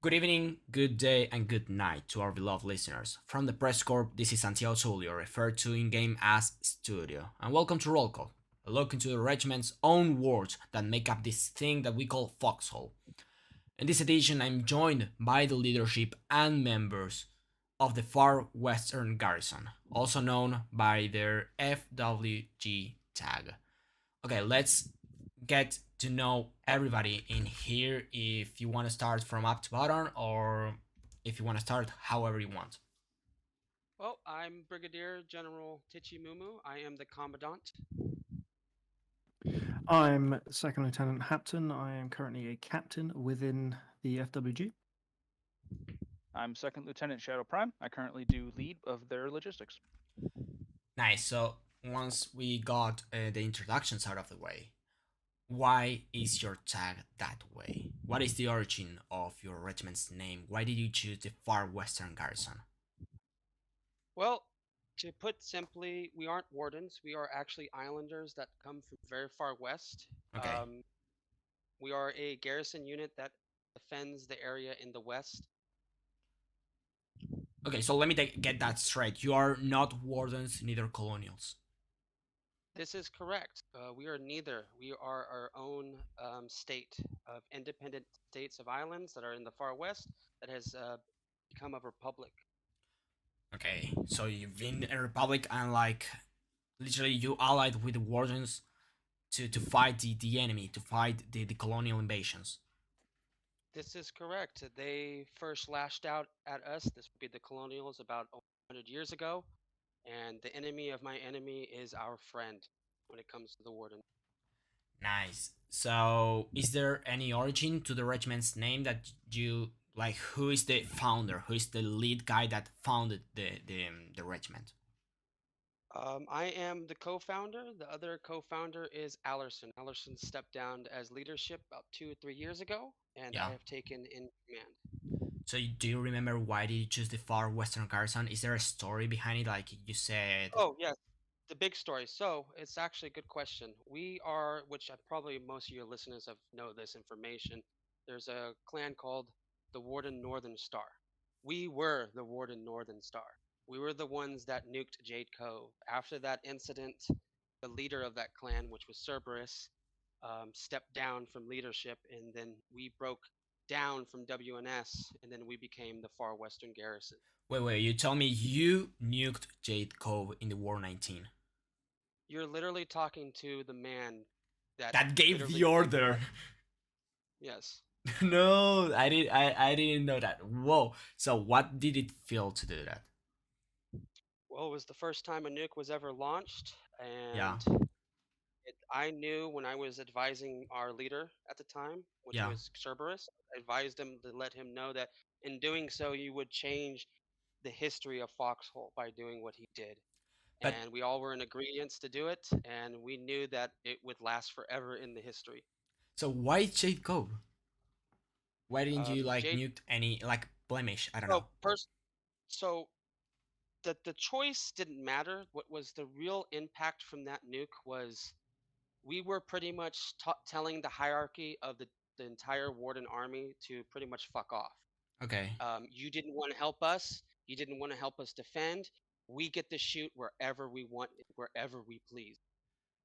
Good evening, good day, and good night to our beloved listeners. From the press corps, this is Santiago Tullio, referred to in game as Studio, and welcome to Roll Call, a look into the regiment's own words that make up this thing that we call Foxhole. In this edition, I'm joined by the leadership and members of the Far Western Garrison, also known by their FWG tag. Okay, let's get to know everybody in here. If you want to start from up to bottom, or if you want to start however you want. Well, I'm Brigadier General TichyMooMoo. I am the Commandant. I'm Second Lieutenant Hapton. I am currently a captain within the FWG. I'm Second Lieutenant ShadowPrime. I currently do lead of their logistics. Nice. So once we got the introductions out of the way, why is your tag that way? What is the origin of your regiment's name? Why did you choose the Far Western Garrison? Well, to put simply, we aren't wardens. We are actually islanders that come from very far west. Okay. We are a garrison unit that defends the area in the west. Okay, so let me get that straight. You are not wardens, neither colonials. This is correct. We are neither. We are our own state of independent states of islands that are in the far west that has become a republic. Okay, so you've been a republic and like literally you allied with the wardens to fight the enemy, to fight the colonial invasions. This is correct. They first lashed out at us. This would be the colonials about 100 years ago. And the enemy of my enemy is our friend when it comes to the warden. Nice. So is there any origin to the regiment's name that you like? Who is the founder? Who is the lead guy that founded the regiment? I am the co-founder. The other co-founder is Allerson. Allerson stepped down as leadership about 2 or 3 years ago, and Yeah. I have taken in command. So do you remember why did you choose the Far Western Garrison? Is there a story behind it? Like you said. Oh, yes, the big story. So it's actually a good question. We are, which I probably most of your listeners have know this information. There's a clan called the Warden Northern Star. We were the Warden Northern Star. We were the ones that nuked Jade Cove. After that incident, the leader of that clan, which was Cerberus, stepped down from leadership, and then we broke down from WNS, and then we became the Far Western Garrison. Wait. You tell me you nuked Jade Cove in the War 19. You're literally talking to the man that That gave the literally order. yes. No, I didn't know that. Whoa. So what did it feel to do that? Well, it was the first time a nuke was ever launched, Yeah. and I knew when I was advising our leader at the time, which Yeah. was Cerberus, I advised him to let him know that in doing so, you would change the history of Foxhole by doing what he did. But And we all were in agreement to do it, and we knew that it would last forever in the history. so why Jade Cove? Why didn't you like Jade. nuke any like blemish? I don't know. So, so the choice didn't matter. What was the real impact from that nuke was we were pretty much telling the hierarchy of the entire Warden army to pretty much fuck off. Okay. You didn't want to help us. You didn't want to help us defend. We get to shoot wherever we want, wherever we please.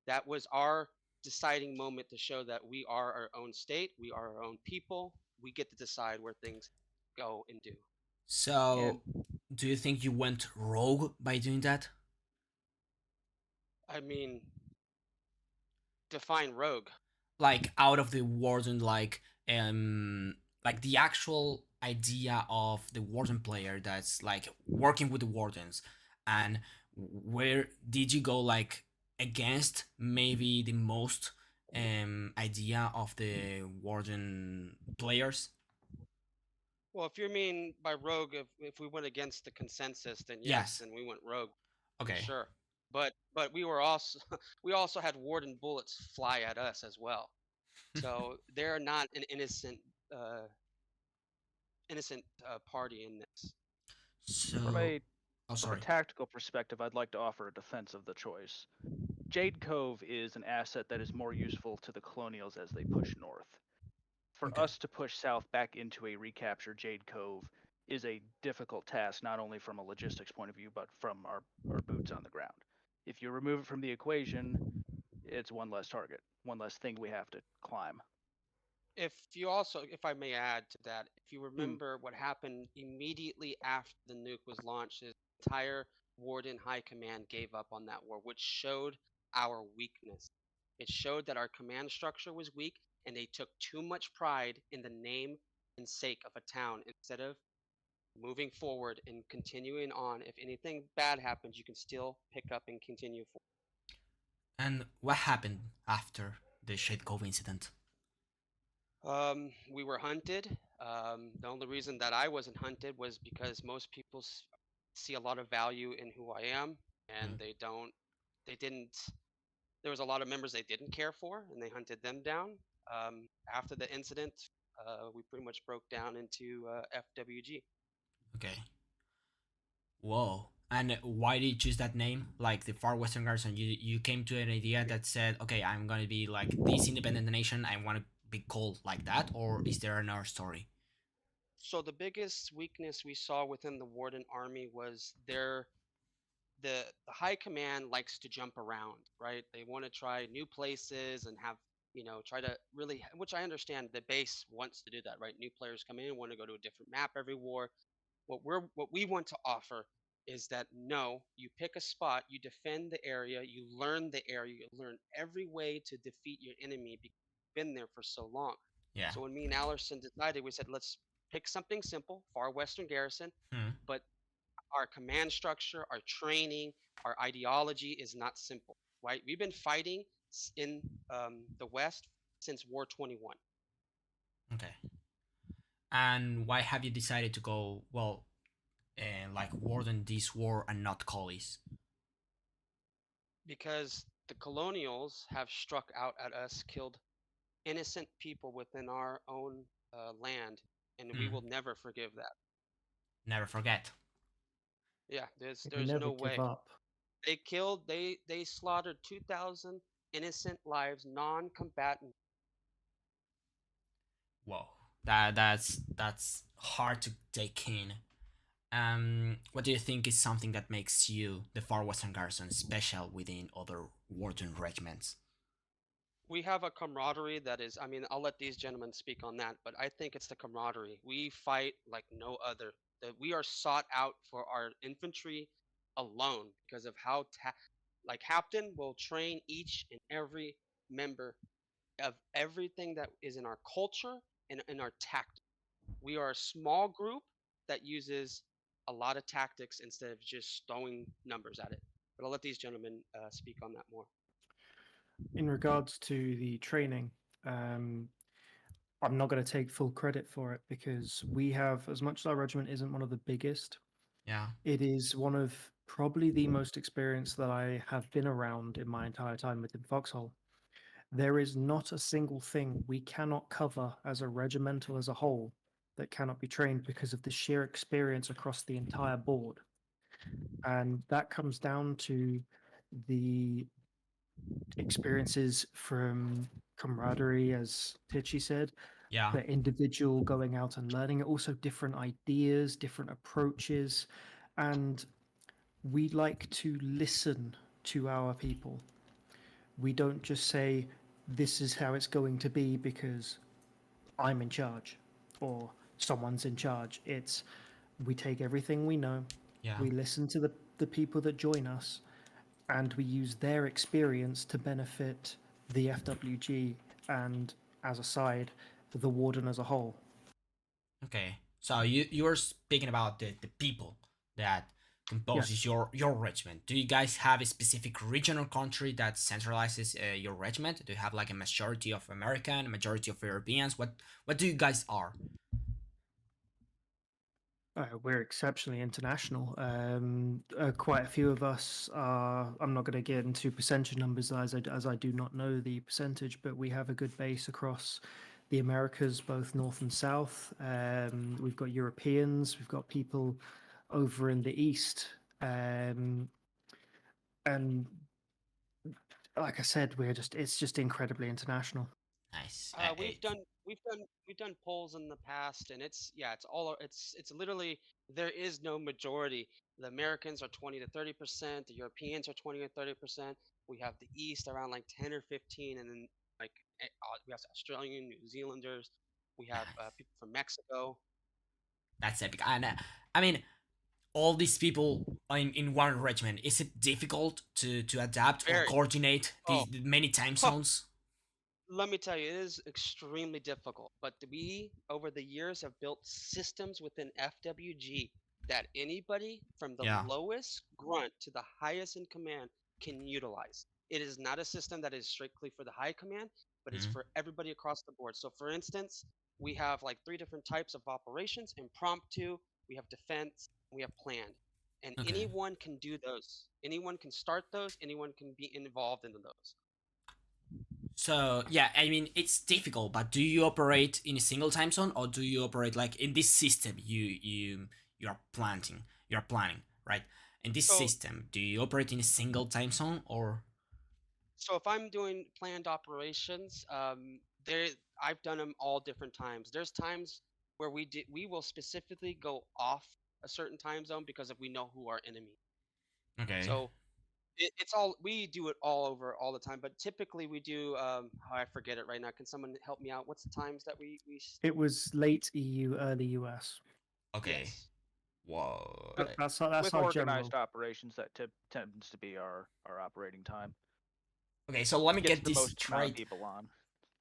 That was our deciding moment to show that we are our own state. We are our own people. We get to decide where things go and do. So And do you think you went rogue by doing that? I mean, define rogue. Like out of the warden, like the actual idea of the warden player that's like working with the wardens, and where did you go like against maybe the most idea of the warden players? Well, if you mean by rogue, if we went against the consensus, then yes, Yes. then we went rogue for Okay. sure. But we were also we also had warden bullets fly at us as well. So they're not an uh, innocent party in this. from So, a oh from a sorry. tactical perspective, I'd like to offer a defense of the choice. Jade Cove is an asset that is more useful to the colonials as they push north. For Okay. us to push south back into a recaptured Jade Cove is a difficult task, not only from a logistics point of view, but from our boots on the ground. If you remove it from the equation, it's one less target, one less thing we have to climb. If you also, if I may add to that, if you Hmm. remember what happened immediately after the nuke was launched, is the entire Warden High Command gave up on that war, which showed our weakness. It showed that our command structure was weak, and they took too much pride in the name and sake of a town instead of moving forward and continuing on. If anything bad happens, you can still pick up and continue forward. And what happened after the Jade Cove incident? We were hunted. The only reason that I wasn't hunted was because most people see a lot of value in who I am, and Mm. they didn't. There was a lot of members they didn't care for, and they hunted them down. After the incident, we pretty much broke down into FWG. Okay. Whoa. And why did you choose that name? Like the Far Western Garrison, you came to an idea that said, okay, I'm gonna be like this independent nation. I want to be called like that, or is there another story? So the biggest weakness we saw within the Warden army was the high command likes to jump around, right? They want to try new places and have, try to really, which I understand the base wants to do that, right? New players come in, want to go to a different map every war. What we want to offer is that no, you pick a spot, you defend the area, you learn every way to defeat your enemy because you've been there for so long. Yeah. So when me and Allerson decided, we said let's pick something simple, Far Western Garrison, Hmm. but our command structure, our training, our ideology is not simple, right? We've been fighting in the West since War 21 Okay. And why have you decided to go, well, like Warden this war and not collies? because the colonials have struck out at us, killed innocent people within our own land, and we Hmm. will never forgive that. Never forget. Yeah, We there's never no give way. up. They slaughtered 2,000 innocent lives, non-combatant. Whoa. That's hard to take in. What do you think is something that makes you, the Far Western Garrison, special within other Warden regiments? We have a camaraderie that is, I mean, I'll let these gentlemen speak on that, but I think it's the camaraderie. We fight like no other. That we are sought out for our infantry alone because of how like Hapton will train each and every member of everything that is in our culture and in our tactics. We are a small group that uses a lot of tactics instead of just throwing numbers at it. But I'll let these gentlemen speak on that more. In regards to the training, um, I'm not going to take full credit for it because we have, as much as our regiment isn't one of the biggest, Yeah. it is one of probably the most experienced that I have been around in my entire time within Foxhole. There is not a single thing we cannot cover as a regimental as a whole that cannot be trained because of the sheer experience across the entire board. And that comes down to the experiences from camaraderie, as Tichy said, Yeah. the individual going out and learning, also different ideas, different approaches. And we like to listen to our people. We don't just say, this is how it's going to be because I'm in charge or someone's in charge. It's we take everything we know, Yeah. we listen to the people that join us, and we use their experience to benefit the FWG and, as a side, the Warden as a whole. Okay. So you're speaking about the people that composes Yes. your regiment. Do you guys have a specific region or country that centralizes your regiment? Do you have like a majority of American, a majority of Europeans? What do you guys are? We're exceptionally international. Quite a few of us are. I'm not going to get into percentage numbers as I do not know the percentage, but we have a good base across the Americas, both North and South. We've got Europeans, we've got people over in the East, and like I said, it's just incredibly international. Nice. We've done polls in the past, and it's literally there is no majority. The Americans are 20 to 30%. The Europeans are 20 or 30%. We have the East around like 10 or 15, and then like we have Australian, New Zealanders. We have Nice. people from Mexico. That's epic. And I mean, all these people in one regiment. Is it difficult to adapt or Very. coordinate Oh, the many time zones? let me tell you, it is extremely difficult. But we, over the years, have built systems within FWG that anybody from the Yeah. lowest grunt to the highest in command can utilize. It is not a system that is strictly for the high command, but it's Mhm. for everybody across the board. So, for instance, we have like 3 different types of operations: impromptu, we have defense, we have planned. And Okay. anyone can do those. Anyone can start those. Anyone can be involved in those. So yeah, I mean it's difficult, but do you operate in a single time zone or do you operate like in this system you're planning, right? In this So system, do you operate in a single time zone or So if I'm doing planned operations, there I've done them all different times. There's times where we will specifically go off a certain time zone because if we know who our enemy. okay? So it's all we do it all over all the time. But typically we do. I forget it right now. Can someone help me out? What's the times that It was late EU, early US. Okay. Yes. Whoa. With That's With our organized general. operations, that tends to be our operating time. Okay, so let me Gets get the this most amount of straight. people on.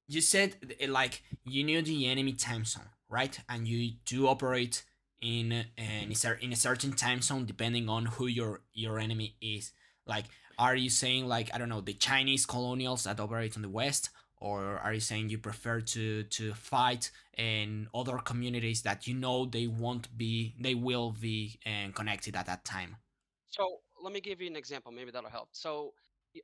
You said like you knew the enemy time zone, right? And you do operate in a certain time zone depending on who your enemy is. Like, are you saying like I don't know the Chinese colonials that operate on the west, or are you saying you prefer to fight in other communities that you know they will be connected at that time? So let me give you an example. Maybe that'll help. So,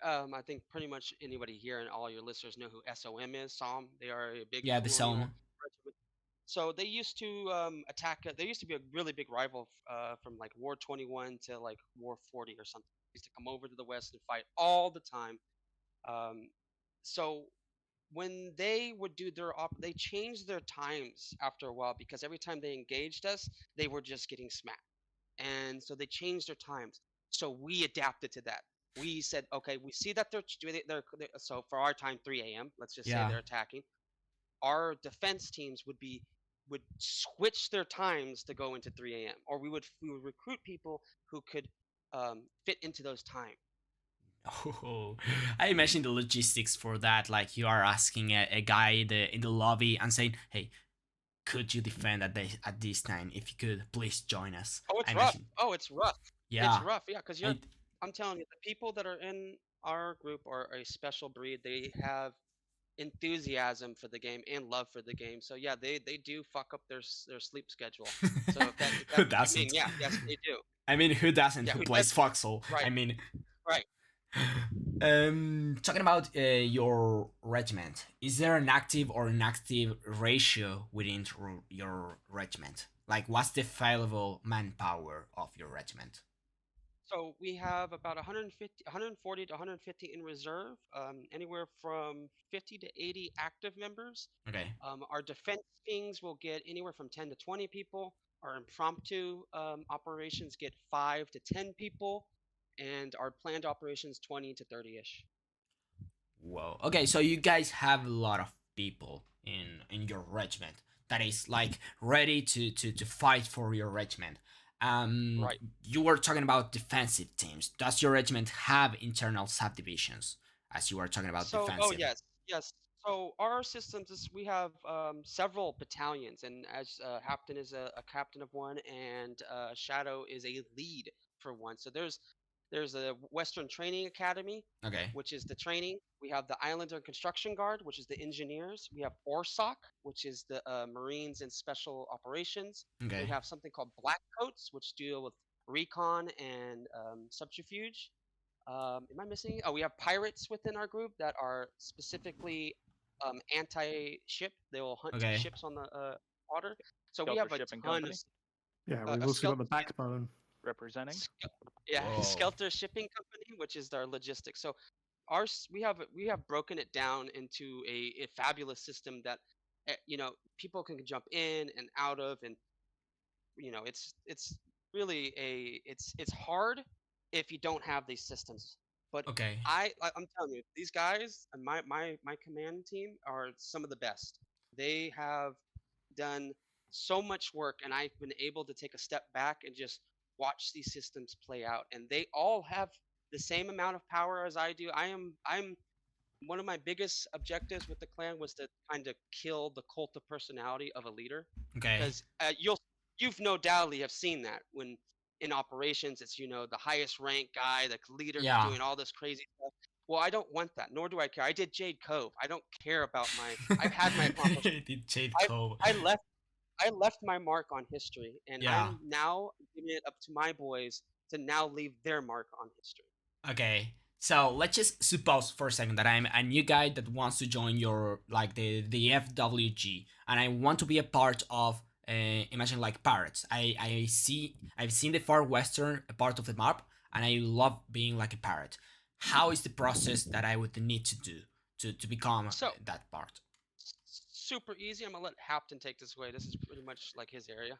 I think pretty much anybody here and all your listeners know who SOM is. SOM. They are a big Yeah, the colonial zone. regiment. So they used to attack. They used to be a really big rival from like War 21 to like War 40 or something. They used to come over to the West and fight all the time. Um, so when they would do they changed their times after a while because every time they engaged us, they were just getting smacked, and so they changed their times. So we adapted to that. We said, okay, we see that so for our time 3 a.m. Let's just say Yeah. they're attacking. Our defense teams would switch their times to go into 3 a.m. Or we would recruit people who could fit into those times. Oh, I imagine the logistics for that. Like you are asking a guy in the lobby and saying, "Hey, could you defend at this time? If you could, please join us." Oh, I it's rough. imagine. Oh, it's rough. It's Yeah. rough. Yeah, because I, I'm telling you, the people that are in our group are a special breed. They have enthusiasm for the game and love for the game. So yeah, they do fuck up their sleep schedule. So if who that's what you mean, doesn't? yeah, yes, they do. I mean, who doesn't? Yeah, Who who plays does? Foxhole? I Right, mean, right. talking about your regiment, is there an active or inactive ratio within your regiment? Like, what's the available manpower of your regiment? So we have about 150, 140 to 150 in reserve, anywhere from 50 to 80 active members. Okay. Our defense things will get anywhere from 10 to 20 people. Our impromptu operations get 5 to 10 people, and our planned operations 20 to 30-ish. Whoa. Okay, so you guys have a lot of people in your regiment that is like ready to fight for your regiment. Right. You were talking about defensive teams. Does your regiment have internal subdivisions? As you were talking about Oh defensive. yes, yes. So our systems is we have several battalions, and as Hapton is a captain of one, and Shadow is a lead for one. So there's a Western Training Academy, Okay. which is the training. We have the Islander Construction Guard, which is the engineers. We have ORSOC, which is the Marines and Special Operations. We Okay. have something called Black Coats, which deal with recon and subterfuge. Am I missing? Oh, we have pirates within our group that are specifically anti-ship. They will hunt Okay. ships on the water. So we Skelter have a Shipping ton of Company Yeah, a we've also got skelter, the backbone. representing. yeah, Whoa. Skelter Shipping Company, which is our logistics. So we have broken it down into a fabulous system that people can jump in and out of, and it's really it's hard if you don't have these systems. But Okay. I'm telling you, these guys and my command team are some of the best. They have done so much work, and I've been able to take a step back and just watch these systems play out, and they all have the same amount of power as I do. I'm one of my biggest objectives with the clan was to kind of kill the cult of personality of a leader, Okay. because you've no doubtly have seen that when in operations it's the highest rank guy, the leader Yeah. doing all this crazy stuff. Well, I don't want that, nor do I care. I did Jade Cove. I don't care about I've had my accomplishments. Did Jade I Cove. I left I left my mark on history, and Yeah. I'm now giving it up to my boys to now leave their mark on history. Okay. So let's just suppose for a second that I'm a new guy that wants to join your like the FWG, and I want to be a part of imagine like pirates. I've seen the Far Western part of the map, and I love being like a pirate. How is the process that I would need to do to become So that part? super easy. I'm gonna let Hapton take this away. This is pretty much like his area.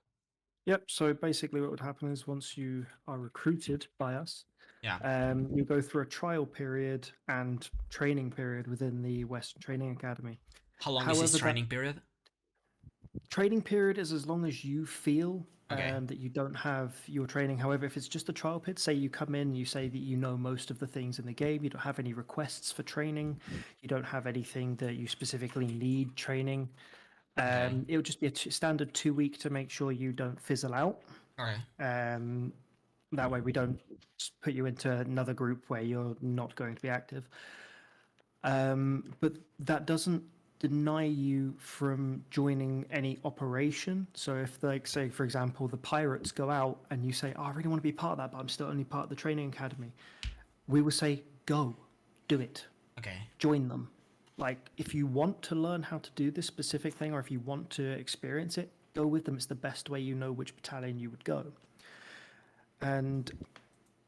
Yep. So basically, what would happen is once you are recruited by us, Yeah. you go through a trial period and training period within the Western Training Academy. How long is this training period? Training period is as long as you feel Okay. that you don't have your training. However, if it's just a trial period, say you come in, you say that you know most of the things in the game, you don't have any requests for training, you don't have anything that you specifically need training. Okay. It would just be a standard 2 week to make sure you don't fizzle out. Okay. That way we don't put you into another group where you're not going to be active. But that doesn't deny you from joining any operation. So if, like, say, for example, the pirates go out and you say, oh, I really want to be part of that, but I'm still only part of the training academy, we will say, go, do it. Okay. Join them. Like, if you want to learn how to do this specific thing, or if you want to experience it, go with them. It's the best way you know which battalion you would go. And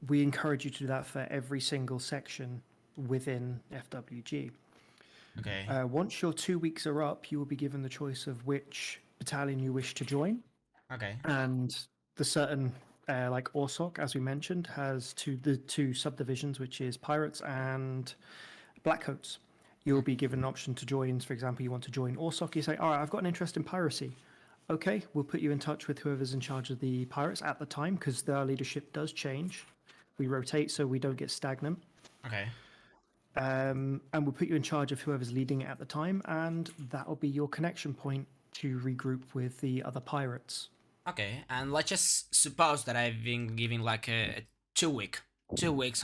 we encourage you to do that for every single section within FWG. Okay. Once your 2 weeks are up, you will be given the choice of which battalion you wish to join. Okay. And the certain, like ORSOC, as we mentioned, has the two subdivisions, which is pirates and blackcoats. You'll be given an option to join. For example, you want to join ORSOC. You say, all right, I've got an interest in piracy. Okay, we'll put you in touch with whoever's in charge of the pirates at the time, because their leadership does change. We rotate so we don't get stagnant. Okay. And we'll put you in charge of whoever's leading it at the time, and that'll be your connection point to regroup with the other pirates. Okay, and let's just suppose that I've been giving like a 2 weeks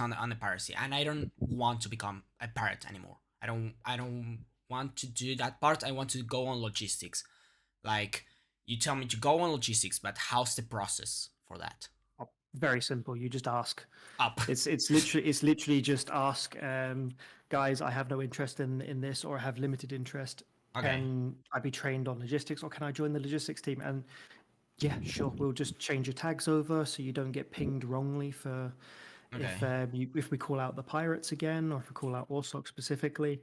on the piracy, and I don't want to become a pirate anymore. I don't want to do that part. I want to go on logistics. Like, you tell me to go on logistics, but how's the process for that? Very simple. You just ask. Up. It's literally just ask. Guys, I have no interest in this, or I have limited interest. Okay. Can I be trained on logistics, or can I join the logistics team? And yeah, sure. We'll just change your tags over so you don't get pinged wrongly for if we call out the pirates again, or if we call out ORSOC specifically.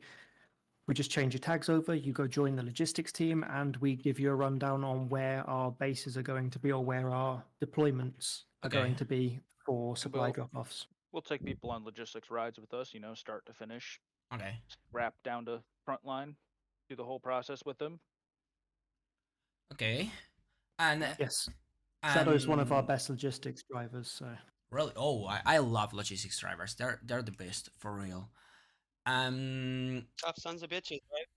We just change your tags over, you go join the logistics team, and we give you a rundown on where our bases are going to be, or where our deployments are going to be for supply drop-offs. We'll take people on logistics rides with us, start to finish. Okay. Wrap down to frontline, do the whole process with them. Okay. And yes, Shadow's one of our best logistics drivers. So really, I love logistics drivers. They're the best for real. Tough sons of bitches, right?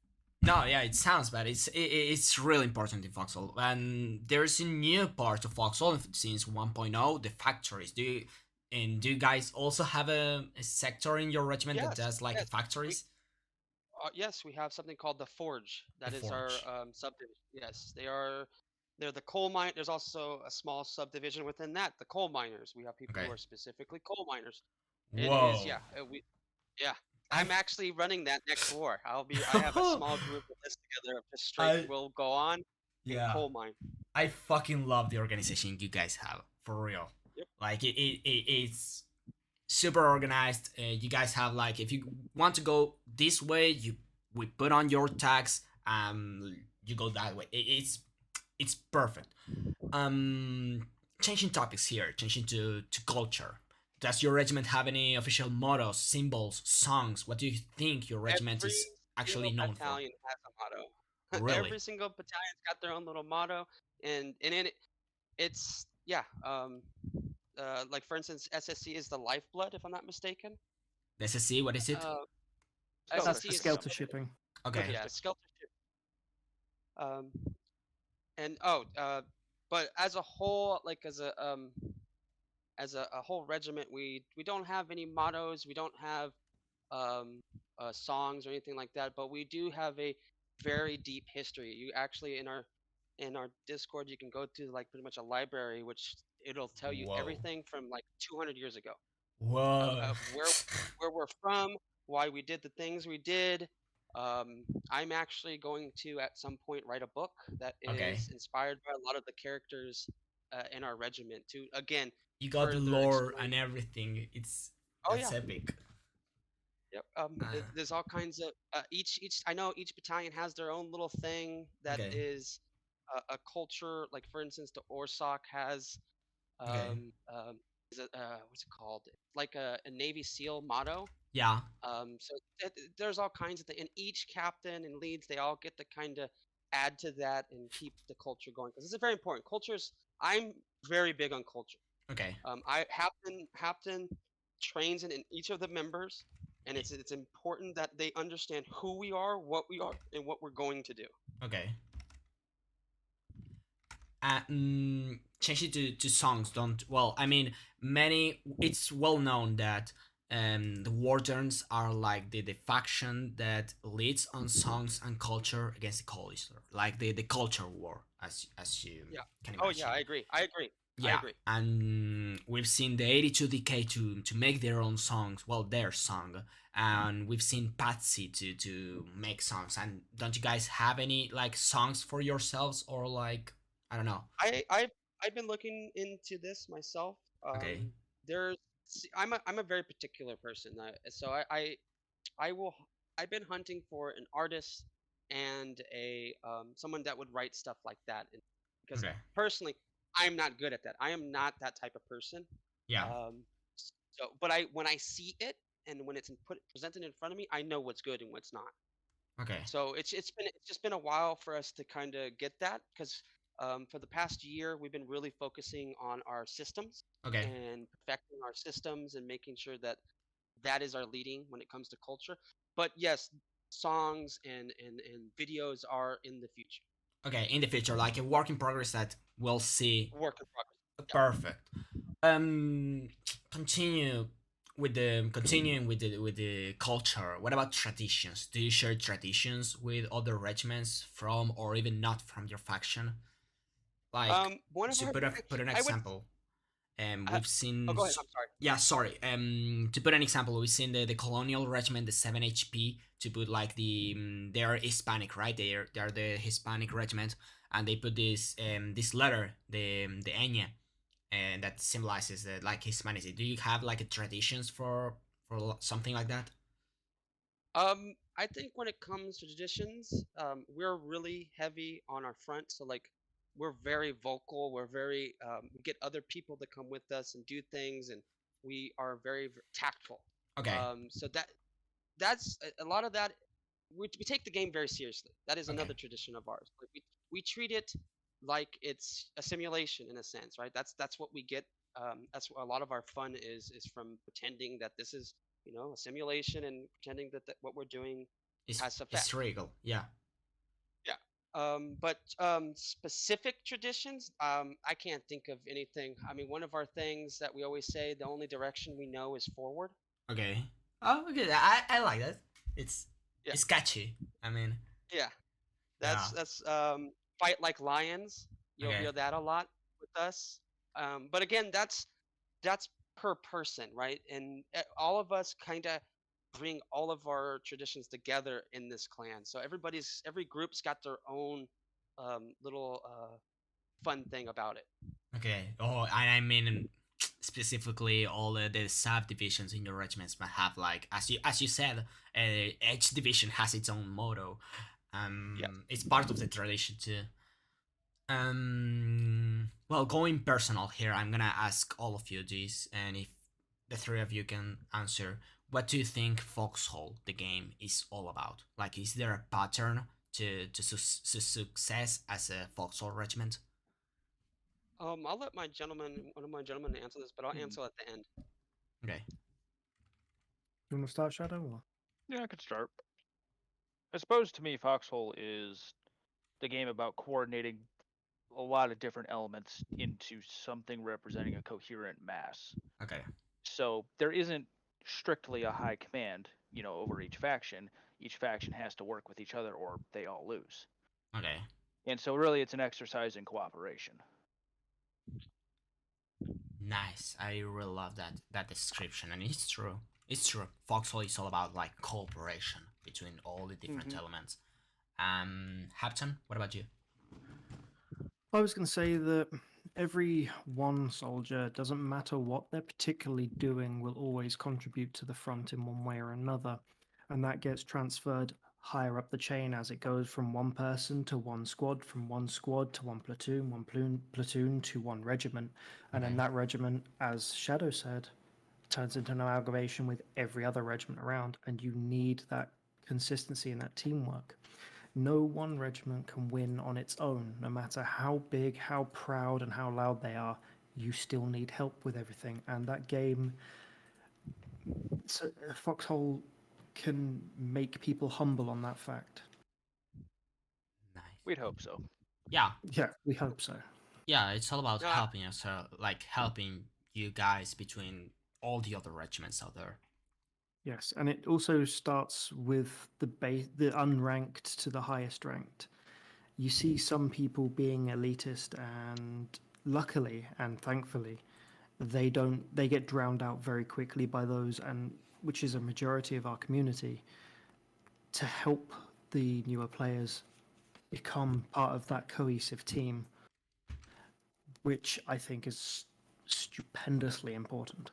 No, yeah, it sounds bad. It's really important in Foxhole, and there's a new part of Foxhole since 1.0, the factories. Do you guys also have a sector in your regiment that does factories? Yes, we have something called the Forge. That is our subdivision. Yes, they're the coal mine. There's also a small subdivision within that, the coal miners. We have people who are specifically coal miners. Whoa. It is, I'm actually running that next war. I have a small group of this together of just straight will go on and coal mine. I fucking love the organization you guys have, for real. Yep. Like it's super organized. You guys have like, if you want to go this way, we put on your tags. You go that way. It's perfect. Um, Changing topics here, changing to culture. Does your regiment have any official mottos, symbols, songs? What do you think your regiment Every is actually single known for? battalion has a motto. Really? Every single battalion's got their own little motto, and in it, it's yeah. Like for instance, SSC is the lifeblood, if I'm not mistaken. Let's see. What is it? Uh, That's SSC the is skelter shipping. Okay. yeah, Skelter ship. Um, and but as a whole, like as a whole regiment, we don't have any mottos. We don't have um, songs or anything like that. But we do have a very deep history. You actually in our Discord, you can go to like pretty much a library, which it'll tell you Whoa. everything from like 200 years ago Whoa. of where we're from, why we did the things we did. I'm actually going to at some point write a book that Okay. is inspired by a lot of the characters in our regiment to again You got the further lore explain. and everything. It's Oh that's yeah, epic. yep. Uh, There's all kinds of each. I know each battalion has their own little thing that okay. is a culture. Like for instance, the Orsoc has Okay. what's it called? Like a Navy SEAL motto. Yeah. So there's all kinds of things, and each captain and leads they all get to kind of add to that and keep the culture going because it's very important. Cultures. I'm very big on culture. Okay. I Hapton trains in each of the members, and it's important that they understand who we are, and what we're going to do. Okay. Changing to songs don't, well, I mean, many, it's well known that the wardens are like the faction that leads on songs and culture against the collies, like the culture war, as you Yeah. can Oh yeah, imagine. I agree. I agree. I Yeah, agree. and we've seen the 82 DK to make their own songs, well, their song, and we've seen Patsy to make songs. And don't you guys have any like songs for yourselves, or like, I don't know? I've been looking into this myself. Okay. There's I'm a very particular person, so I will. I've been hunting for an artist and a someone that would write stuff like that, because Okay. personally, I'm not good at that. I am not that type of person. Yeah. Um, but I when I see it and when it's presented in front of me, I know what's good and what's not. Okay. So it's just been a while for us to kind of get that because for the past year we've been really focusing on our systems Okay. and perfecting our systems and making sure that that is our leading when it comes to culture. But yes, songs and videos are in the future. Okay. In the future, like a work in progress that we'll see. Work in progress. Yeah. Perfect. Um, continue with the continuing with the culture. What about traditions? Do you share traditions with other regiments from, or even not from your faction? Like, One of to our put an I would. example, Uh, we've oh, seen. go ahead. I'm sorry. Yeah, sorry. To put an example, we've seen the colonial regiment, the 7 HP. To put like they're Hispanic, right? They're the Hispanic regiment, and they put this letter, the ñ, and that symbolizes like Hispanity. Do you have like a traditions for something like that? I think when it comes to traditions, we're really heavy on our front. So like, we're very vocal. We're very we get other people to come with us and do things, and we are very tactful. Okay, So that's a lot of that. We take the game very seriously. That is okay, another tradition of ours. Like we treat it like it's a simulation in a sense, right? That's what we get. That's what a lot of our fun is from pretending that this is a simulation and pretending that what we're doing it's has effect. historical. Yeah. Yeah. But specific traditions, I can't think of anything. I mean, one of our things that we always say, the only direction we know is forward. Okay. Oh, okay. I like that. It's Yeah. it's catchy. I mean, Yeah. yeah. That's fight like lions. You'll Okay. hear that a lot with us. But again, that's per person, right? And all of us kind of bring all of our traditions together in this clan. So every group's got their own little fun thing about it. Okay. Oh, I mean, specifically all the subdivisions in your regiments might have like as you said, each division has its own motto. Yes. It's part of the tradition too. Well, going personal here, I'm gonna ask all of you this, and if the three of you can answer, what do you think Foxhole, the game, is all about? Like, is there a pattern to success as a Foxhole regiment? I'll let one of my gentlemen answer this, but I'll Hmm. answer at the end. Okay. You want to start, Shadow? Or? Yeah, I could start. I suppose to me, Foxhole is the game about coordinating a lot of different elements into something representing a coherent mass. Okay. So there isn't strictly a high command, over each faction. Each faction has to work with each other or they all lose. Okay. And so really it's an exercise in cooperation. Nice. I really love that description, and it's true. It's true. Foxhole is all about like cooperation between all the different Mm-hmm. elements. Hapton, what about you? I was going to say that every one soldier, doesn't matter what they're particularly doing, will always contribute to the front in one way or another. And that gets transferred higher up the chain as it goes from one person to one squad, from one squad to one platoon to one regiment. And Okay. then that regiment, as Shadow said, turns into an amalgamation with every other regiment around. And you need that consistency and that teamwork. No one regiment can win on its own, no matter how big, how proud, and how loud they are. You still need help with everything, and that game, Foxhole, can make people humble on that fact. Nice. We'd hope so. Yeah, Yeah, we hope so. yeah. It's all about No, helping us, like helping you guys between all the other regiments out there. Yes, and it also starts with the unranked to the highest ranked. You see some people being elitist, and luckily and thankfully, they get drowned out very quickly by those, and which is a majority of our community, to help the newer players become part of that cohesive team, which I think is stupendously important.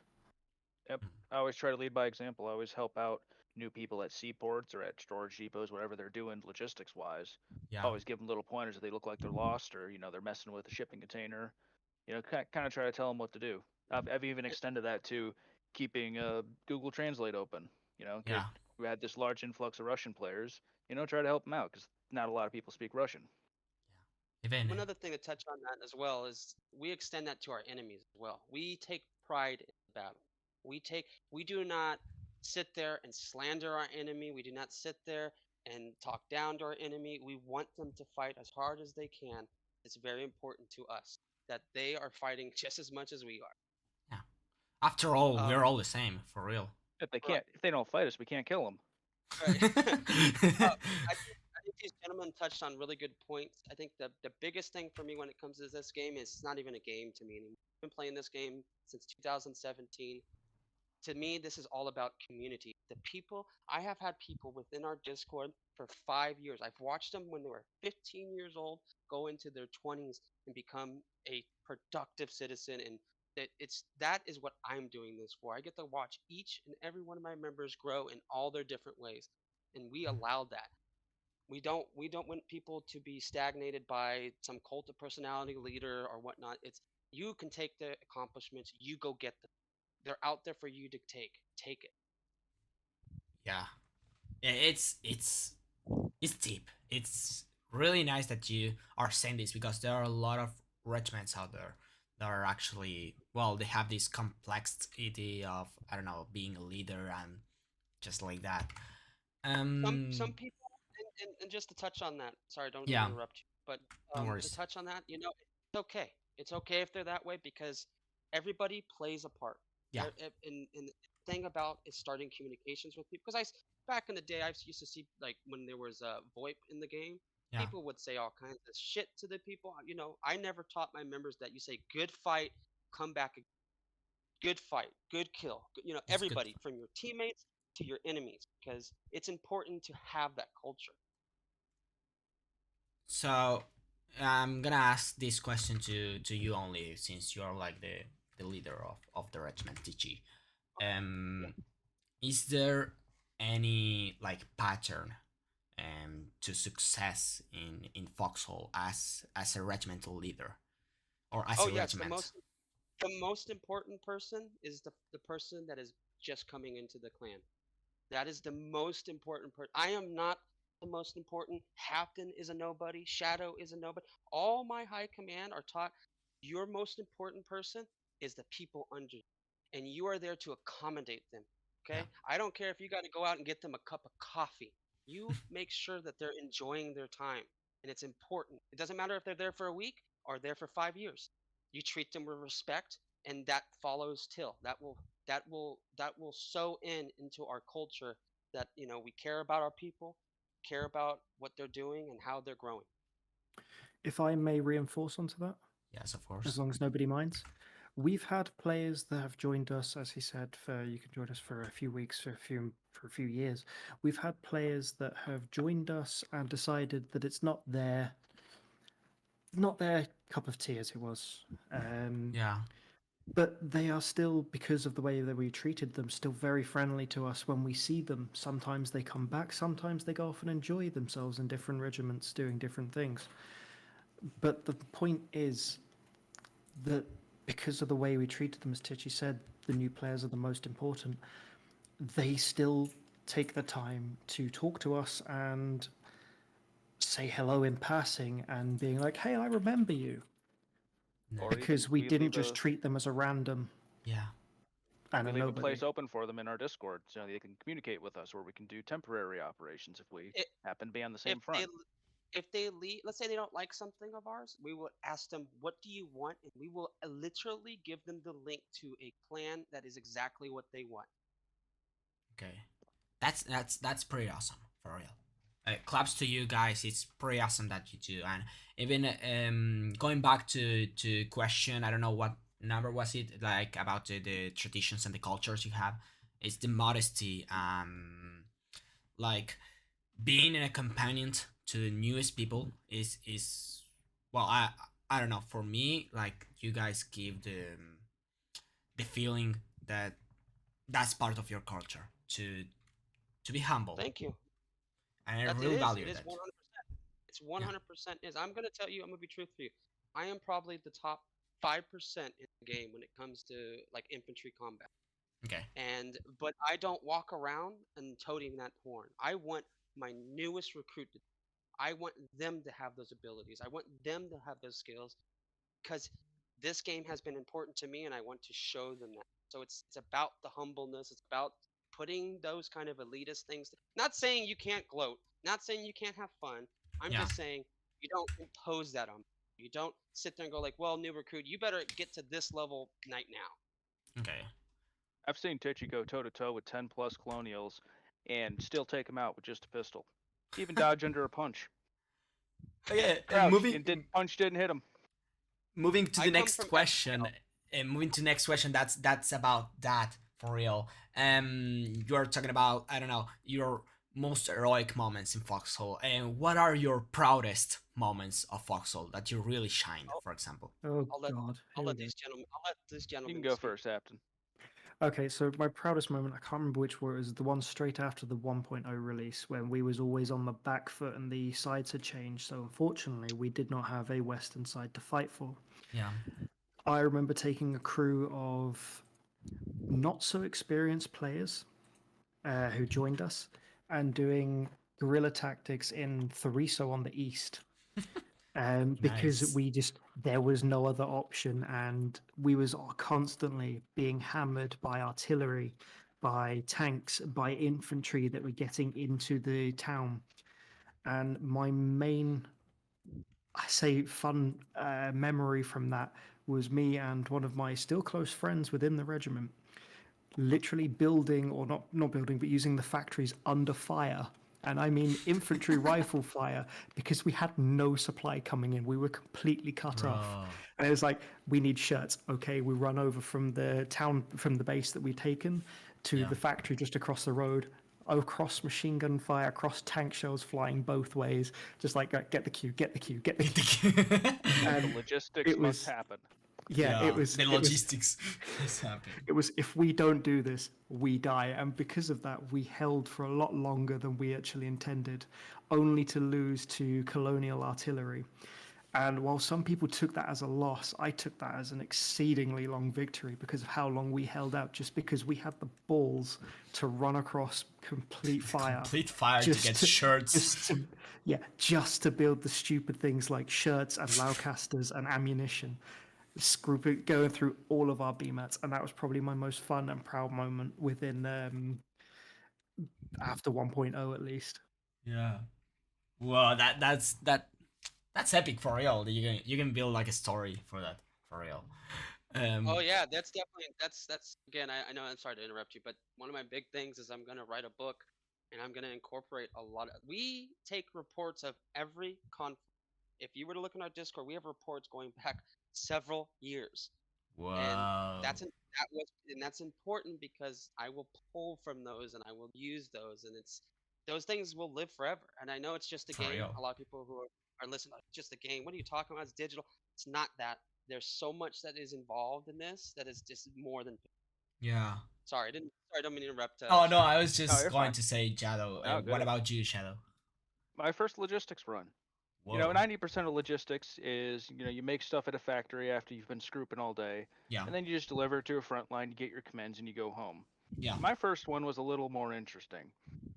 Yep. I always try to lead by example. I always help out new people at seaports or at storage depots, whatever they're doing logistics wise. Yeah, Always give them little pointers if they look like they're lost or they're messing with a shipping container. Kind of try to tell them what to do. I've even extended that to keeping Google Translate open. yeah, We had this large influx of Russian players. Try to help them out because not a lot of people speak Russian. even one other thing to touch on that as well is we extend that to our enemies as well. We take pride in battle. We do not sit there and slander our enemy. We do not sit there and talk down to our enemy. We want them to fight as hard as they can. It's very important to us that they are fighting just as much as we yeah. After all, are. we're all the same, for real. Right, If they don't fight us, we can't kill them. right. I think these gentlemen touched on really good points. I think the biggest thing for me when it comes to this game is it's not even a game to me anymore. I've been playing this game since 2017. To me, this is all about community. The people, I have had people within our Discord for 5 years. I've watched them when they were 15 years old go into their 20s and become a productive citizen. And that is what I'm doing this for. I get to watch each and every one of my members grow in all their different ways. And we allow that. We don't want people to be stagnated by some cult of personality leader or whatnot. It's you can take the accomplishments, you go get them. They're out there for you to take. Take it. Yeah, it's deep. It's really nice that you are saying this because there are a lot of regiments out there that are actually well, they have this complexity of I don't know being a leader and just like that. Some Um, people, and just to touch on that. Sorry, don't mean to yeah, interrupt you, but no to worries. touch on that, it's okay. It's okay if they're that way because everybody plays a part. Yeah, And the thing about is starting communications with people because back in the day I used to see like when there was a VoIP in the game, yeah, people would say all kinds of shit to the people. I never taught my members that you say good fight, come back, good fight, good kill. it's good. Everybody from your teammates to your enemies because it's important to have that culture. So I'm gonna ask this question to you only since you're like the leader of the regiment, Tichy. Is there any like pattern to success in Foxhole as a regimental leader or as Oh a yes, regiment? the most important person is the person that is just coming into the clan. That is the most important person. I am not the most important. Hapton is a nobody. Shadow is a nobody. All my high command are taught your most important person is the people under you, and you are there to accommodate them. Yeah, Okay? I don't care if you got to go out and get them a cup of coffee. You make sure that they're enjoying their time, and it's important. It doesn't matter if they're there for a week or there for 5 years. You treat them with respect, and that follows till. That will sew into our culture that we care about our people, care about what they're doing and how they're growing. If I may reinforce onto that, yes, of as course. long as nobody minds. We've had players that have joined us, as he said, for you can join us for a few weeks, for a few years. We've had players that have joined us and decided that it's not their cup of tea as it was. Yeah, But they are still, because of the way that we treated them, still very friendly to us when we see them. Sometimes they come back, sometimes they go off and enjoy themselves in different regiments doing different things. But the point is that because of the way we treated them, as Tichy said, the new players are the most important. They still take the time to talk to us and say hello in passing and being like, hey, I remember you. Or Because even we didn't just treat them as a random yeah, and we a leave a nobody. place open for them in our Discord so they can communicate with us, or we can do temporary operations if we It, happen to be on the if same they front. if they leave, let's say they don't like something of ours, we will ask them, what do you want? And we will literally give them the link to a clan that is exactly what they want. okay. That's pretty awesome for real. Claps to you guys. It's pretty awesome that you do. And even going back to question, I don't know what number was it like about the traditions and the cultures you have. It's the modesty. Like being a companion to the newest people is well, I don't know. For me, like you guys give the feeling that that's part of your culture to be humble, Thank you. and I That really value it is that. 100%. It's Yeah. 100% is. I'm gonna tell you. I'm gonna be truthful with you. I am probably the top 5% in the game when it comes to like infantry combat. Okay. But I don't walk around and toting that horn. I want my newest recruit to. I want them to have those abilities. I want them to have those skills because this game has been important to me and I want to show them that. So it's about the humbleness. It's about putting those kind of elitist things. Not saying you can't gloat. Not saying you can't have fun. I'm Yeah. just saying you don't impose that on. You don't sit there and go like, well, new recruit, you better get to this level right now. Okay. I've seen Tichy go toe to toe with 10 plus colonials and still take him out with just a pistol. Even dodge under a punch. Okay. Crouched and punch didn't hit him. Moving to I the come next from question. Moving to the next question. That's about that for real. You're talking about, I don't know, your most heroic moments in Foxhole, and what are your proudest moments of Foxhole that you really shined, I'll, for example? Oh I'll let God, I'll here we let go. these gentlemen. I'll let this You gentleman can go speak. first, Hapton. Okay, so my proudest moment, I can't remember which one, it was the one straight after the 1.0 release when we was always on the back foot and the sides had changed. So unfortunately, we did not have a western side to fight for. Yeah. I remember taking a crew of not so experienced players who joined us and doing guerrilla tactics in Thariso on the east. Because Nice. there was no other option, and we was constantly being hammered by artillery, by tanks, by infantry that were getting into the town. And my main, I say, fun memory from that was me and one of my still close friends within the regiment literally building, or not building, but using the factories under fire. And I mean infantry rifle fire, because we had no supply coming in. We were completely cut off. Bro. And it was like, we need shirts. Okay, we run over from the town, from the base that we'd taken to Yeah. the factory just across the road, across machine gun fire, across tank shells flying both ways, just like, get the queue, get the queue, get the queue. The And logistics it must was happen. Yeah, it was. The logistics is happening. It was, if we don't do this, we die. And because of that, we held for a lot longer than we actually intended, only to lose to colonial artillery. And while some people took that as a loss, I took that as an exceedingly long victory because of how long we held out, just because we had the balls to run across complete fire. Complete fire to get shirts. Just to build the stupid things like shirts and loudcasters and ammunition. Going through all of our BMATs, and that was probably my most fun and proud moment within after 1.0 at least. Yeah. Well, that's epic for real. You can build like a story for that for real. Oh yeah, that's definitely that's again. I know I'm sorry to interrupt you, but one of my big things is I'm gonna write a book, and I'm gonna incorporate a lot of. We take reports of every conflict. If you were to look in our Discord, we have reports going back several years. And Wow. that's important because I will pull from those and I will use those, and those things will live forever. And I know it's just a For game. real. A lot of people who are listening, like, just a game. What are you talking about? It's digital. It's not that. There's so much that is involved in this that is just more than. Yeah. Sorry, I don't mean to interrupt. Oh no, I was No, just you're going fine. to say Shadow. No, What good. about you, Shadow? My first logistics run. Whoa. You know, 90% of logistics is, you make stuff at a factory after you've been scrooping all day, Yeah. and then you just deliver it to a front line, you get your commands, and you go home. Yeah. My first one was a little more interesting.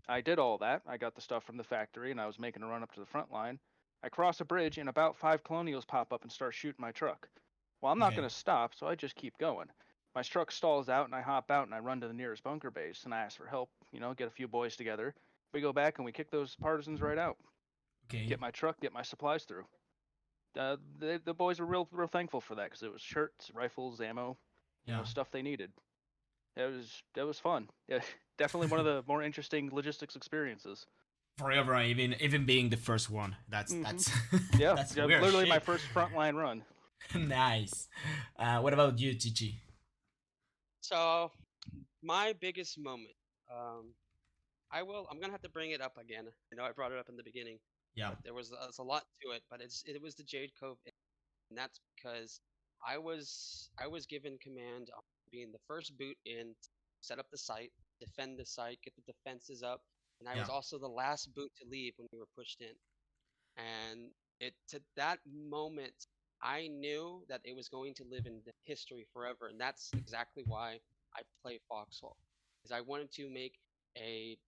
I did all that. I got the stuff from the factory, and I was making a run up to the front line. I cross a bridge, and about 5 colonials pop up and start shooting my truck. Well, I'm not Okay. going to stop, so I just keep going. My truck stalls out, and I hop out, and I run to the nearest bunker base, and I ask for help, get a few boys together. We go back, and we kick those partisans right out. Okay. Get my truck, get my supplies through. The boys were real thankful for that because it was shirts, rifles, ammo, stuff they needed. That was fun. Yeah, definitely one of the more interesting logistics experiences. Forever, even being the first one. That's yeah, that's literally weird my shit. first frontline run. Nice. What about you, Tichy? So, my biggest moment. I'm gonna have to bring it up again. I know I brought it up in the beginning. Yeah. But there's a lot to it, but it was the Jade Cove, and that's because I was given command on being the first boot in, set up the site, defend the site, get the defenses up, and I was Yeah. also the last boot to leave when we were pushed in. And to that moment, I knew that it was going to live in the history forever, and that's exactly why I play Foxhole, because I wanted to make a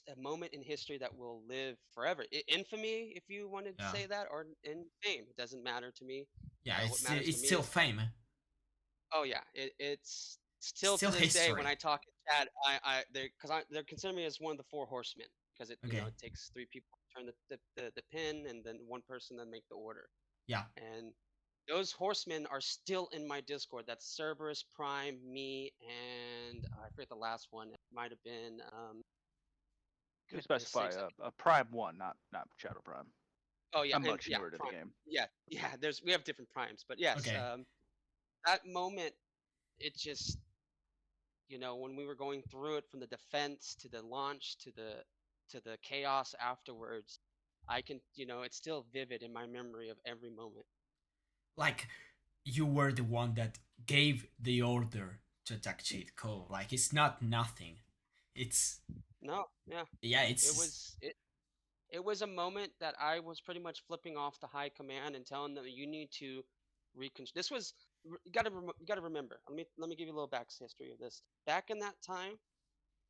a moment in history that will live forever. Infamy, if you wanted to Yeah. say that, or in fame, it doesn't matter to me. Yeah, What matters to it's me still is, fame. oh yeah, it's still to Still this day when history. I talk in chat, they're considering me as one of the 4 horsemen, because it Okay. it takes 3 people to turn the pin, and then 1 person then make the order. Yeah. And those horsemen are still in my Discord. That's Cerberus, Prime, me, and I forget the last one. It might have been You goodness specify sakes. a Prime 1, not ShadowPrime. Oh yeah, I'm and much yeah, newer to the Prime. game. Yeah. We have different primes, but yes, Okay. that moment, it just, when we were going through it from the defense to the launch to the chaos afterwards, I can, it's still vivid in my memory of every moment. Like, you were the one that gave the order to attack Jade Cove. Like, it's not nothing. It's No, yeah. yeah. It's It was a moment that I was pretty much flipping off the high command and telling them, you need to This was, you got to remember. Let me give you a little back history of this. Back in that time,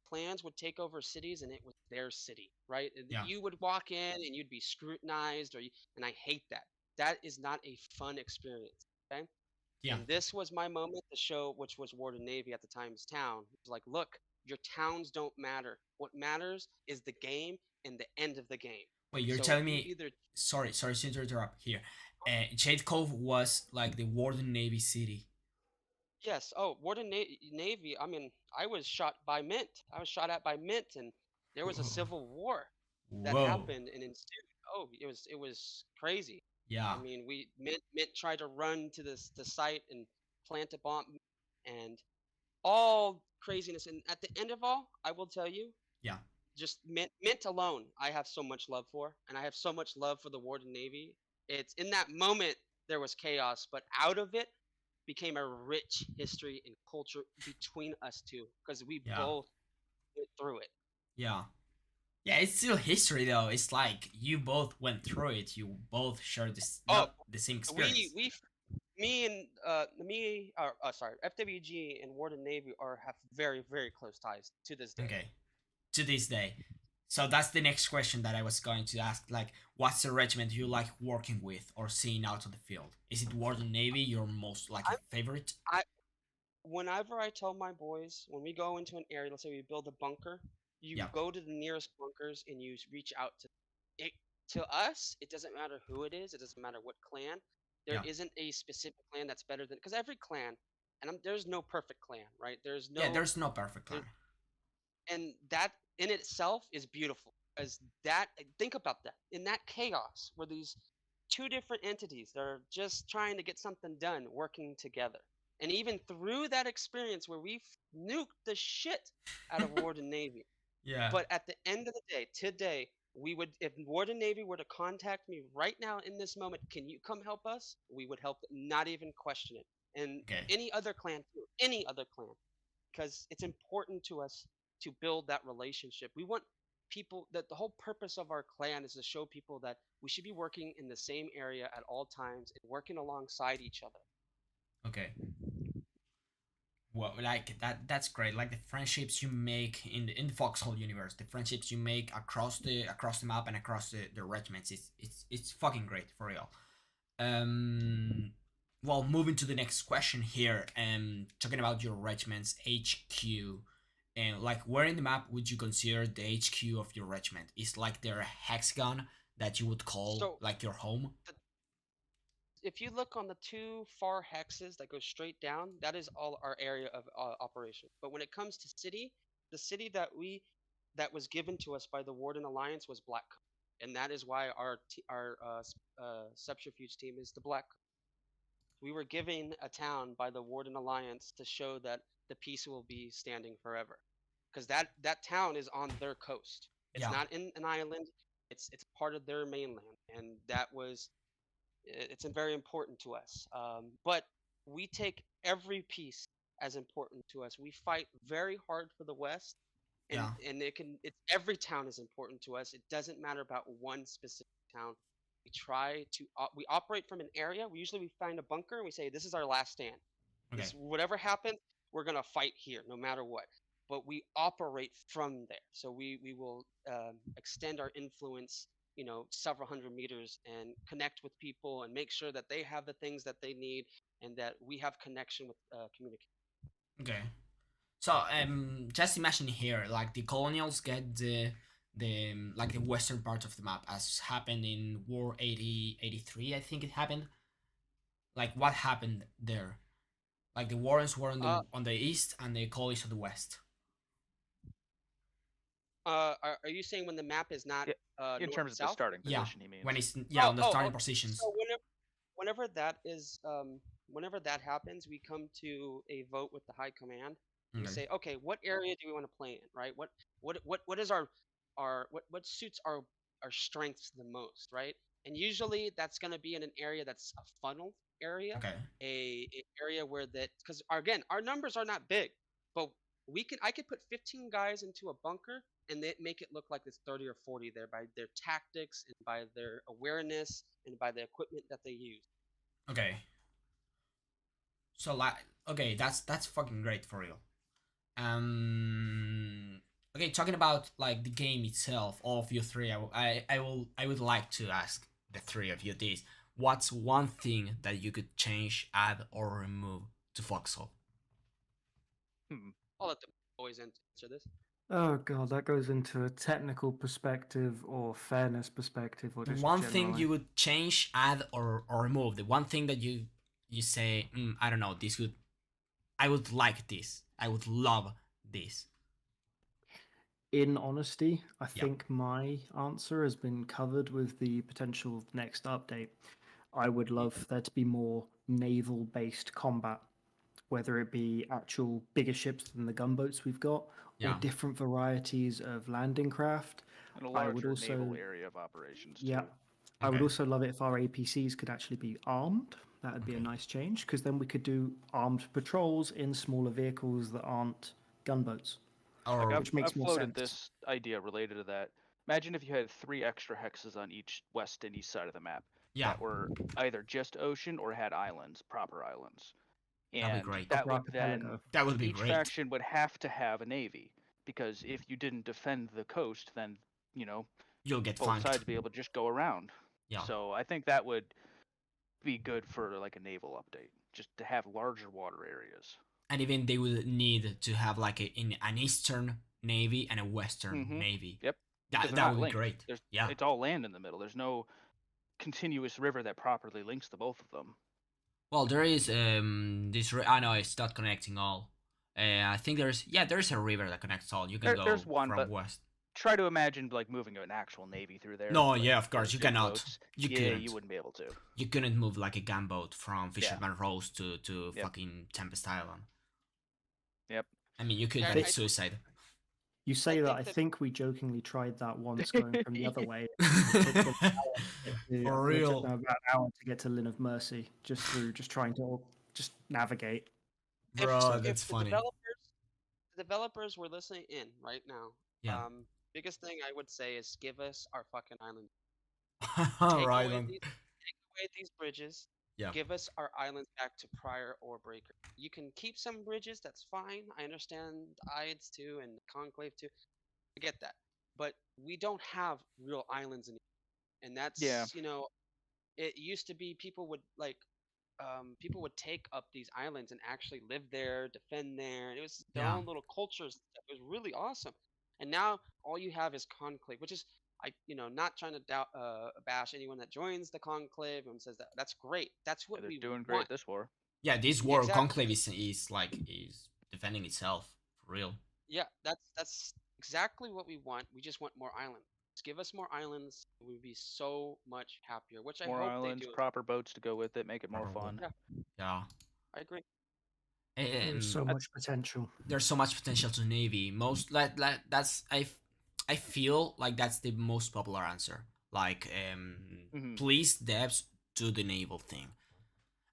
clans would take over cities, and it was their city, right? Yeah. You would walk in and you'd be scrutinized, and I hate that. That is not a fun experience. Okay. Yeah. And this was my moment to show, which was Warden Navy at the time's town. It was like, look, your towns don't matter. What matters is the game and the end of the game. Wait, you're So telling you me? either Sorry to interrupt here. Jade Cove was like the Warden Navy city. Yes. Oh, Warden Navy. I mean, I was shot by Mint. I was shot at by Mint, and there was a civil war that Whoa. happened and ensued. Oh, it was crazy. Yeah. I mean, Mint tried to run to the site and plant a bomb, and all craziness. And at the end of all, I will tell you, Yeah. just Mint alone, I have so much love for, and I have so much love for the Warden Navy. It's in that moment there was chaos, but out of it, became a rich history and culture between us two because we Yeah. both went through it. Yeah. Yeah, it's still history though. It's like you both went through it. You both share this Oh, not the same experience. me and sorry, FWG and Warden Navy have very close ties to this day. Okay. To this day. So that's the next question that I was going to ask. Like, what's the regiment you like working with or seeing out on the field? Is it Warden Navy your most like favorite? Whenever I tell my boys, when we go into an area, let's say we build a bunker, you Yeah. go to the nearest bunkers and you reach out to it. To us, it doesn't matter who it is. It doesn't matter what clan. There Yeah. isn't a specific clan that's better than, because every clan, and there's no perfect clan, right? There's no Yeah, there's no perfect clan. and that in itself is beautiful. As that, think about that. In that chaos, where these two different entities that are just trying to get something done working together. And even through that experience where we nuked the shit out of Warden Navy. Yeah. But at the end of the day, today, we would, if Warden Navy were to contact me right now in this moment, can you come help us? We would help, not even question it. And Okay. any other clan too, any other clan, because it's important to us to build that relationship. We want people, that the whole purpose of our clan is to show people that we should be working in the same area at all times and working alongside each other. Okay. Well, like that's great. Like the friendships you make in the Foxhole universe, the friendships you make across the map and across the regiments, it's fucking great for real. Well, moving to the next question here, talking about your regiment's HQ, and like where in the map would you consider the HQ of your regiment? Is like there a hexagon that you would call like your home? If you look on the two far hexes that go straight down, that is all our area of operation. But when it comes to city, the city that was given to us by the Warden Alliance was Black Cove, and that is why our subterfuge team is the Black Cove. We were given a town by the Warden Alliance to show that the peace will be standing forever, because that town is on their coast. It's not in an island. It's part of their mainland, and it's very important to us. But we take every piece as important to us. We fight very hard for the West, and every town is important to us. It doesn't matter about one specific town. We try to we operate from an area. We usually find a bunker and we say this is our last stand. Okay. Whatever happens, we're gonna fight here no matter what. But we operate from there, so we will extend our influence, several hundred meters, and connect with people and make sure that they have the things that they need and that we have connection with communication. Okay. So just imagine here, like the colonials get the like the western part of the map, as happened in War 83, I think it happened. Like what happened there? Like the Wardens were on the east and the collies on the west. Are you saying when the map is not in terms of the starting position? He means when it's on the starting positions. So whenever that is whenever that happens, we come to a vote with the high command. We say, okay, what area do we want to play in, right? What is our what suits our strengths the most, right? And usually that's going to be in an area that's a funnel area, a area where that, because again, our numbers are not big, but I could put 15 guys into a bunker and they make it look like it's 30 or 40 there by their tactics and by their awareness and by the equipment that they use. Okay. So like, okay, that's fucking great for real. Okay, talking about like the game itself, all of you three, I would like to ask the three of you this: what's one thing that you could change, add, or remove to Foxhole? I'll let the boys answer this. Oh god, that goes into a technical perspective or fairness perspective, or just one thing you would change, add, or remove. The one thing that you say, I don't know, I would like this. I would love this. In honesty, I think my answer has been covered with the potential next update. I would love there to be more naval-based combat, whether it be actual bigger ships than the gunboats we've got, or different varieties of landing craft. And a larger naval area of operations, yeah, too. I would Okay. also love it if our APCs could actually be armed. That would be a Okay. nice change because then we could do armed patrols in smaller vehicles that aren't gunboats, Like Or I've which makes I've more floated sense. this idea related to that. Imagine if you had 3 extra hexes on each west and east side of the map yeah, that were either just ocean or had islands, proper islands. that'd be And great. that Proper would then archipelago. That would be each great. faction would have to have a navy because if you didn't defend the coast, then you know You'll get both flanked. sides would be able to just go around. Yeah. So I think that would be good for like a naval update, just to have larger water areas. And even they would need to have like an Eastern Navy and a Western Mm-hmm. Navy. Yep. Because That they're that not would be linked. great. There's Yeah. It's all land in the middle. There's no continuous river that properly links the both of them. Well, there is this. I know it's not connecting all. I think there's a river that connects all. You can There's go one, from but west. try to imagine like moving an actual navy through there, No, like yeah, of course you big cannot. boats. You Yeah, you couldn't. wouldn't be able to. You couldn't move like a gunboat from Yeah. Fisherman Rose to Yep. fucking Tempest Island. Yep. I mean, you could, Yeah, but it's suicide. You say I that. think I that- think we jokingly tried that once going from the other way. For It took real. them about an hour to get to Lynn of Mercy just through just trying to just navigate. Bro, if that's the funny. developers were listening in right now, Yeah. biggest thing I would say is give us our fucking island. Right on. Take away these bridges. Yeah. Give us our islands back to prior or breaker. You can keep some bridges, that's fine. I understand Ides too and Conclave too. I get that. But we don't have real islands anymore. And that's Yeah. it used to be people would take up these islands and actually live there, defend there, and it was their Yeah. own little cultures and stuff. It was really awesome. And now all you have is conclave, which is not trying to bash anyone that joins the conclave and says that's great. That's what They're we doing want. great this war. Yeah, this war Exactly. conclave is defending itself for real. Yeah, that's exactly what we want. We just want more islands. Just give us more islands. We would be so much happier, which I More hope islands, they do. proper boats to go with it, make it more Proper fun. boat. Yeah, Yeah. I agree. There's so Um, much potential. there's so much potential to navy. Most like that's I feel like that's the most popular answer. Like Mhm. please devs do the naval thing.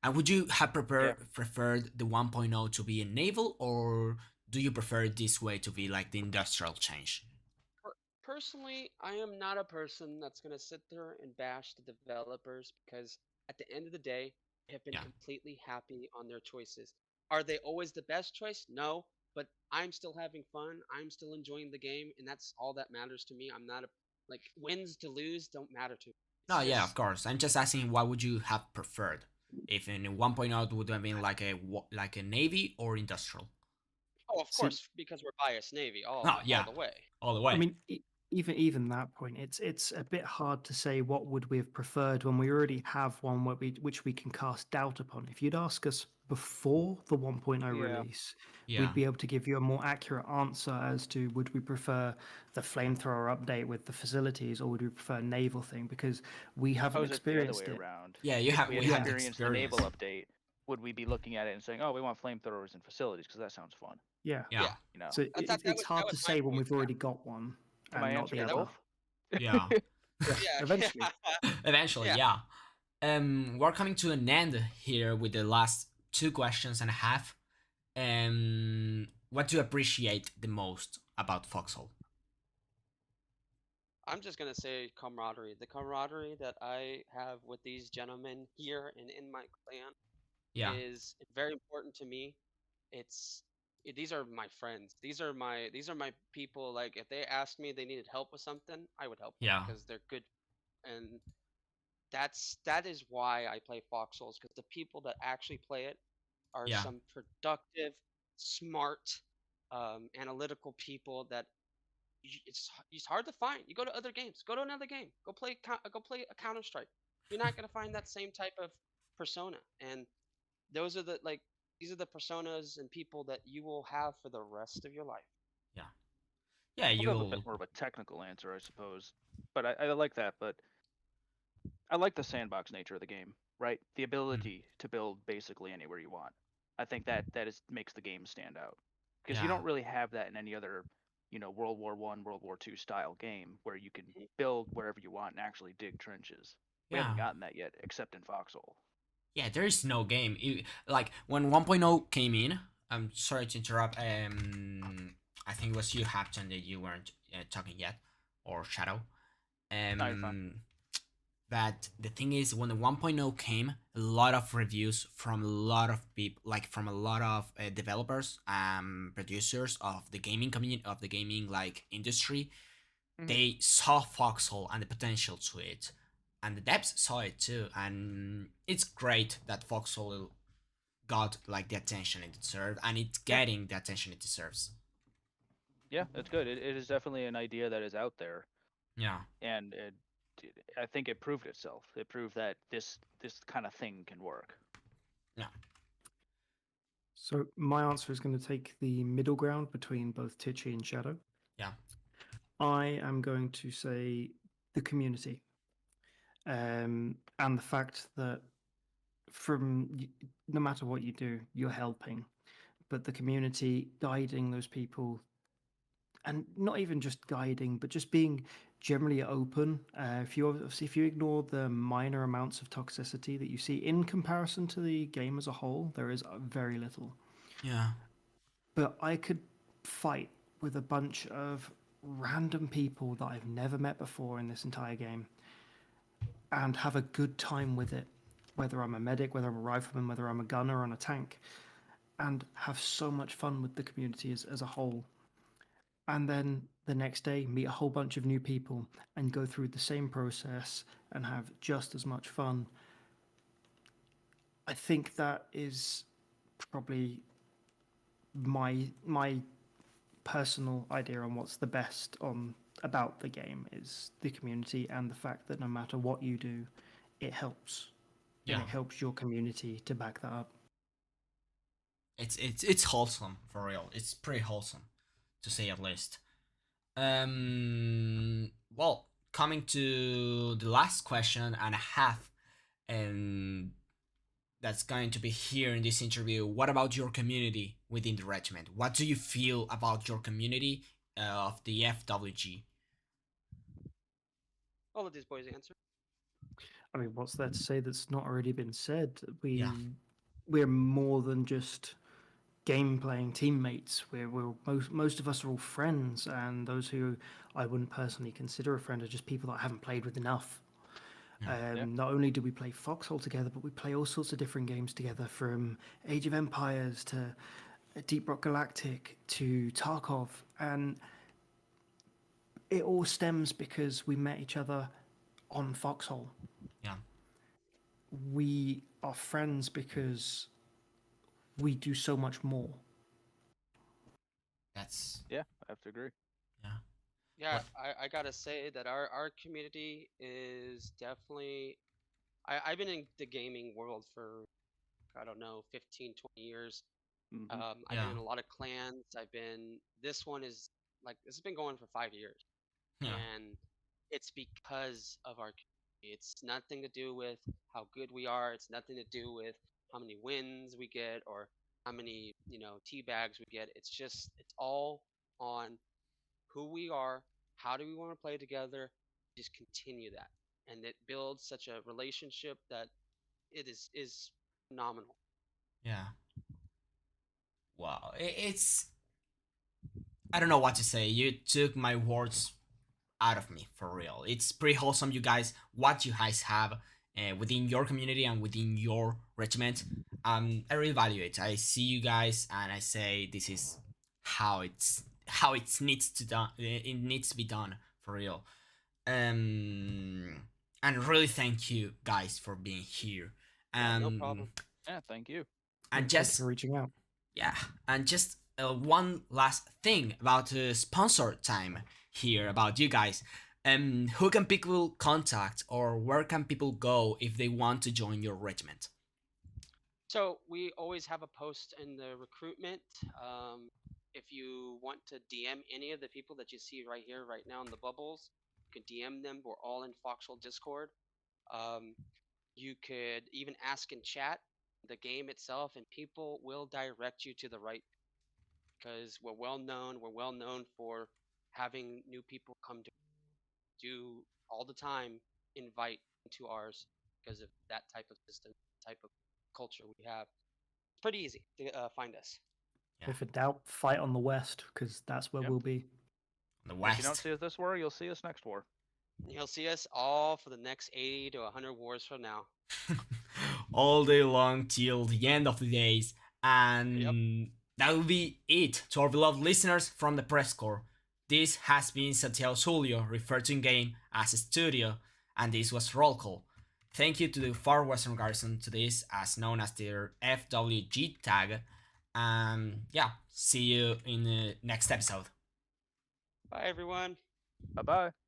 And would you have preferred the 1.0 to be a naval, or do you prefer this way to be like the industrial change? Personally, I am not a person that's going to sit there and bash the developers because at the end of the day, I have been Yeah. completely happy on their choices. Are they always the best choice? No, but I'm still having fun. I'm still enjoying the game, and that's all that matters to me. I'm not a wins to lose don't matter to me. No, It's yeah, of just course. I'm just asking what would you have preferred? If in 1.0 it would have been like a navy or industrial? oh, of So- course, because we're biased Navy all Oh, yeah. all the way. All the way. I mean, even that point, it's a bit hard to say what would we have preferred when we already have one which we can cast doubt upon. If you'd ask us before the 1.0 Yeah. release, yeah. we'd be able to give you a more accurate answer as to would we prefer the flamethrower update with the facilities or would we prefer a naval thing because we haven't Suppose it's the other experienced way it. around. Yeah, you If have we we had had the experienced the experience. naval update, would we be looking at it and saying, "Oh, we want flamethrowers and facilities because that sounds fun"? Yeah. Yeah. You know. So That it's that hard to was my say when point. we've already got one Am I and not answering the that other. both? Yeah. Yeah, Eventually. Eventually, Yeah. yeah. We're coming to an end here with the last 2.5 questions. What do you appreciate the most about Foxhole? I'm just gonna say camaraderie. The camaraderie that I have with these gentlemen here and in my clan Yeah. is very important to me. It's these are my friends. These are my people. Like if they asked me they needed help with something, I would help them Yeah. because they're good. And that is why I play Foxholes because the people that actually play it are Yeah. some productive, smart, analytical people that it's hard to find. You go to other games, go to another game, go play a Counter Strike. You're not gonna find that same type of persona, and those are these are the personas and people that you will have for the rest of your life. Yeah. Yeah, I'll have a you'll bit more of a technical answer, I suppose. But I like that. But I like the sandbox nature of the game, right? The ability to build basically anywhere you want. I think that makes the game stand out because you Yeah. don't really have that in any other, World War I, World War II style game where you can Mhm. build wherever you want and actually dig trenches. We haven't Yeah. gotten that yet, except in Foxhole. Yeah, there is no game. Like when 1.0 came in, I'm sorry to interrupt. I think it was you, Hapton, that you weren't talking yet, or Shadow. No, you're fine. Um, but the thing is, when the 1.0 came, a lot of reviews from a lot of people, like from a lot of developers, producers of the gaming community, of the gaming like industry, Mhm. they saw Foxhole and the potential to it, and the devs saw it too. And it's great that Foxhole got like the attention it deserved, and it's Yeah, getting the attention it deserves. yeah, it's good. It is definitely an idea that is out there, Yeah, and I think it proved itself. It proved that this kind of thing can work. yeah, So my answer is going to take the middle ground between both Tichy and Shadow. yeah, I am going to say the community, and the fact that no matter what you do, you're helping, but the community guiding those people, and not even just guiding, but just being generally open. If you ignore the minor amounts of toxicity that you see in comparison to the game as a whole, there is very little. yeah, But I could fight with a bunch of random people that I've never met before in this entire game and have a good time with it, whether I'm a medic, whether I'm a rifleman, whether I'm a gunner on a tank, and have so much fun with the community as a whole. And then the next day, meet a whole bunch of new people and go through the same process and have just as much fun. I think that is probably my personal idea on what's the best on about the game is the community and the fact that no matter what you do, it helps, and yeah. it helps your community to back that up. It's wholesome for real. It's pretty wholesome, to say at least. Well, coming to the last question and a half, and that's going to be here in this interview. What about your community within the regiment? What do you feel about your community of the FWG? I'll let these boys answer. I mean, what's there to say that's not already been said? Yeah, We're more than just game playing teammates. We're most of us are all friends, and those who I wouldn't personally consider a friend are just people that I haven't played with enough. yeah, Yeah, Not only do we play Foxhole together, but we play all sorts of different games together, from Age of Empires to Deep Rock Galactic to Tarkov, and it all stems because we met each other on Foxhole. yeah. We are friends because we do so much more. That's yeah, I have to agree. yeah. Yeah, What? I gotta say that our community is definitely. I've been in the gaming world for, I don't know, 15, 20 years. Hmm. I've been Yeah, in a lot of clans. This one is like, this has been going for 5 years. yeah, And it's because of our community. It's nothing to do with how good we are. It's nothing to do with how many wins we get or how many, tea bags we get. It's all on who we are, how do we want to play together, just continue that. And it builds such a relationship that it is phenomenal. yeah. Wow, it's I don't know what to say. You took my words out of me for real. It's pretty wholesome, you guys. What you guys have within your community and within your regiment. I really value it. I see you guys and I say this is how it needs to done. It needs to be done for real. Um, and really thank you guys for being here. Yeah, no Um, problem. Yeah, thank you. and Thank you just for reaching out. yeah, and just one last thing about sponsor time here about you guys. Who can people contact or where can people go if they want to join your regiment? So we always have a post in the recruitment. If you want to DM any of the people that you see right here, right now in the bubbles, you can DM them. We're all in Foxhole Discord. Um, you could even ask in chat the game itself, and people will direct you to the right, because we're well known. We're well known for having new people come to do all the time, invite 2 hours because of that type of system, type of culture we have. It's pretty easy to find us. Yeah. If in doubt, fight on the west, because that's where Yep. we'll be. The And if you don't West. see us this war, you'll see us next war. You'll see us all for the next 80 to 100 wars from now. All day long till the end of the days. And that will be it to our beloved listeners from the press corps. This has been Santiago Tullio, referred to in game as a studio, and this was Roll Call. Thank you to the Far Western Garrison, to this as known as their FWG tag. Yeah, see you in the next episode. Bye, everyone. Bye bye.